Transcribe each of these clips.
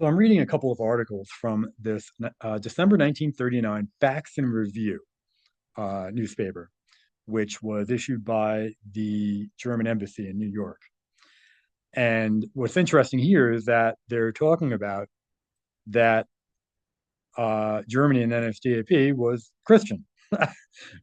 So I'm reading a couple of articles from this December 1939 Facts and Review newspaper, which was issued by the German embassy in New York. And what's interesting here is that they're talking about that Germany and NSDAP was Christian,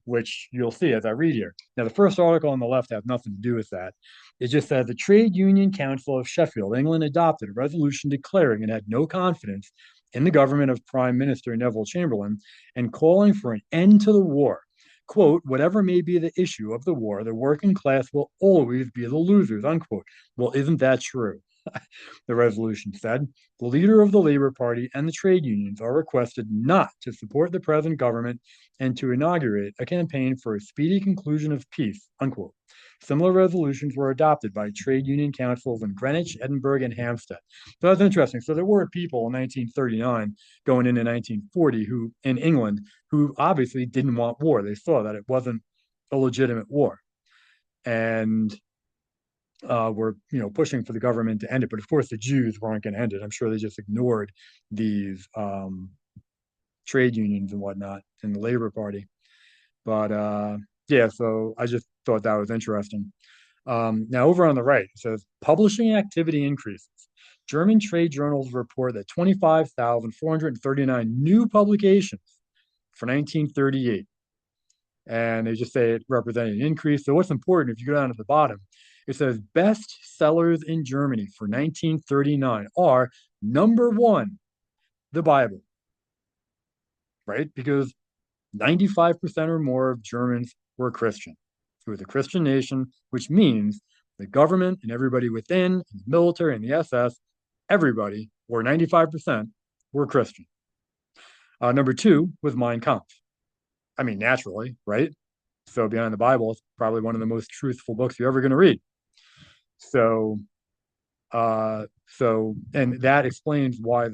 which you'll see as I read here. Now, the first article on the left has nothing to do with that. It just says the Trade Union Council of Sheffield, England, adopted a resolution declaring it had no confidence in the government of Prime Minister Neville Chamberlain and calling for an end to the war. Quote, whatever may be the issue of the war, the working class will always be the losers, unquote. Well, isn't that true? The resolution said the leader of the Labor Party and the trade unions are requested not to support the present government and to inaugurate a campaign for a speedy conclusion of peace, unquote. Similar resolutions were adopted by trade union councils in Greenwich, Edinburgh, and Hampstead. So that's interesting. So there were people in 1939 going into 1940 who, in England, who obviously didn't want war. They saw that it wasn't a legitimate war. And were pushing for the government to end it. But of course, the Jews weren't going to end it. I'm sure they just ignored these trade unions and whatnot in the Labor Party. But yeah, so I just thought that was interesting. Now, over on the right, it says publishing activity increases. German trade journals report that 25,439 new publications for 1938. And they just say it represented an increase. So what's important, if you go down to the bottom, it says best sellers in Germany for 1939 are number one, the Bible, right? Because 95% or more of Germans were Christian. It was a Christian nation, which means the government and everybody within, and the military and the SS, everybody, or 95%, were Christian. Number two was Mein Kampf. I mean, naturally, right? So Behind the Bible is probably one of the most truthful books you're ever going to read. So, and that explains why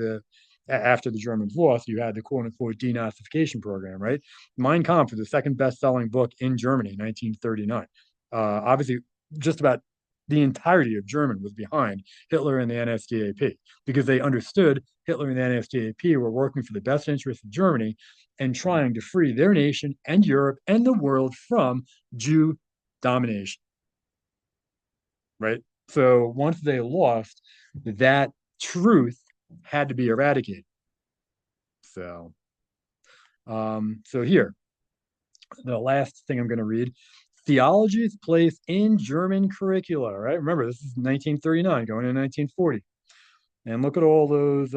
after the Germans lost, you had the quote unquote denazification program, right? Mein Kampf is the second best-selling book in Germany, 1939. Obviously, just about the entirety of German was behind Hitler and the NSDAP because they understood Hitler and the NSDAP were working for the best interests of Germany and trying to free their nation and Europe and the world from Jew domination, right? So once they lost, that truth had to be eradicated. So, so here, the last thing I'm going to read: theology's place in German curricula. Right? Remember, this is 1939, going into 1940, and look at all those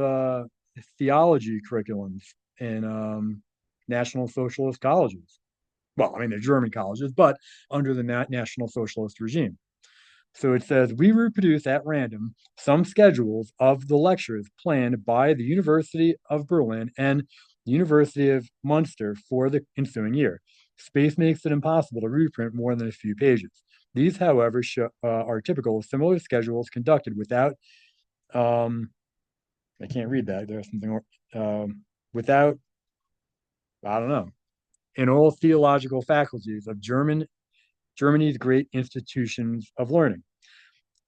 theology curriculums in National Socialist colleges. Well, I mean, they're German colleges, but under the National Socialist regime. So it says, we reproduce at random some schedules of the lectures planned by the University of Berlin and the University of Munster for the ensuing year. Space makes it impossible to reprint more than a few pages. These, however, are typical of similar schedules conducted without, I can't read that. There's something, without, I don't know, in all theological faculties of Germany's great institutions of learning.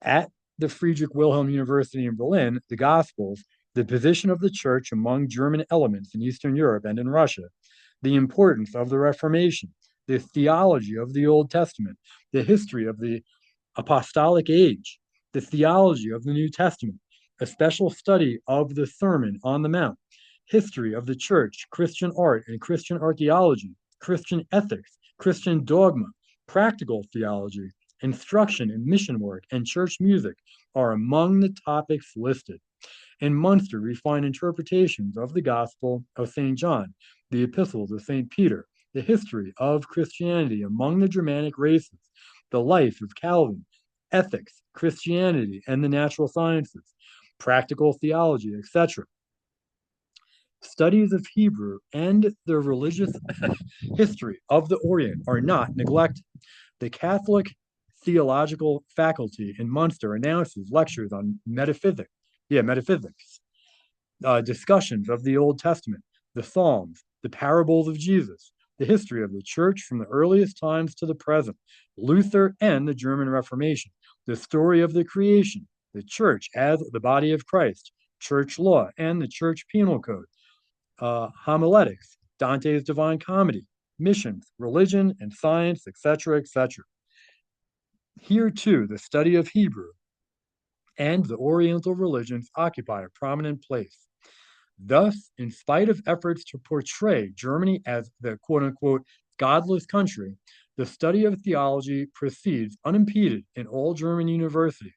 At the Friedrich Wilhelm University in Berlin, the Gospels, the position of the church among German elements in Eastern Europe and in Russia, the importance of the Reformation, the theology of the Old Testament, the history of the apostolic age, the theology of the New Testament, a special study of the Sermon on the Mount, history of the church, Christian art and Christian archaeology, Christian ethics, Christian dogma, practical theology, instruction in mission work, and church music are among the topics listed. In Munster, we find interpretations of the Gospel of St. John, the epistles of St. Peter, the history of Christianity among the Germanic races, the life of Calvin, ethics, Christianity, and the natural sciences, practical theology, etc. Studies of Hebrew and the religious history of the Orient are not neglected. The Catholic theological faculty in Munster announces lectures on metaphysics, discussions of the Old Testament, the Psalms, the parables of Jesus, the history of the church from the earliest times to the present, Luther and the German Reformation, the story of the creation, the church as the body of Christ, church law and the church penal code, homiletics, Dante's Divine Comedy, missions, religion and science, etc., etc. Here, too, the study of Hebrew and the Oriental religions occupy a prominent place. Thus, in spite of efforts to portray Germany as the quote unquote godless country, the study of theology proceeds unimpeded in all German universities.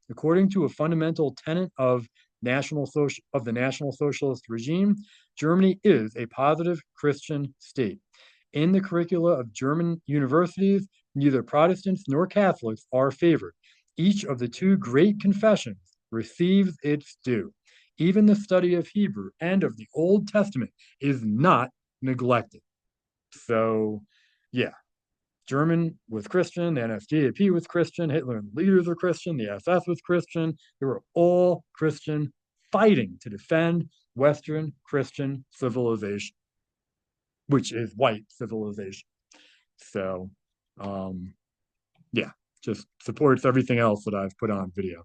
According to a fundamental tenet of the National Socialist regime, Germany is a positive Christian state. In the curricula of German universities, neither Protestants nor Catholics are favored. Each of the two great confessions receives its due. Even the study of Hebrew and of the Old Testament is not neglected. So, yeah, German was Christian, the NSDAP was Christian, Hitler and the leaders were Christian, the SS was Christian. They were all Christian, fighting to defend Western Christian civilization, which is white civilization. So, yeah, just supports everything else that I've put on video.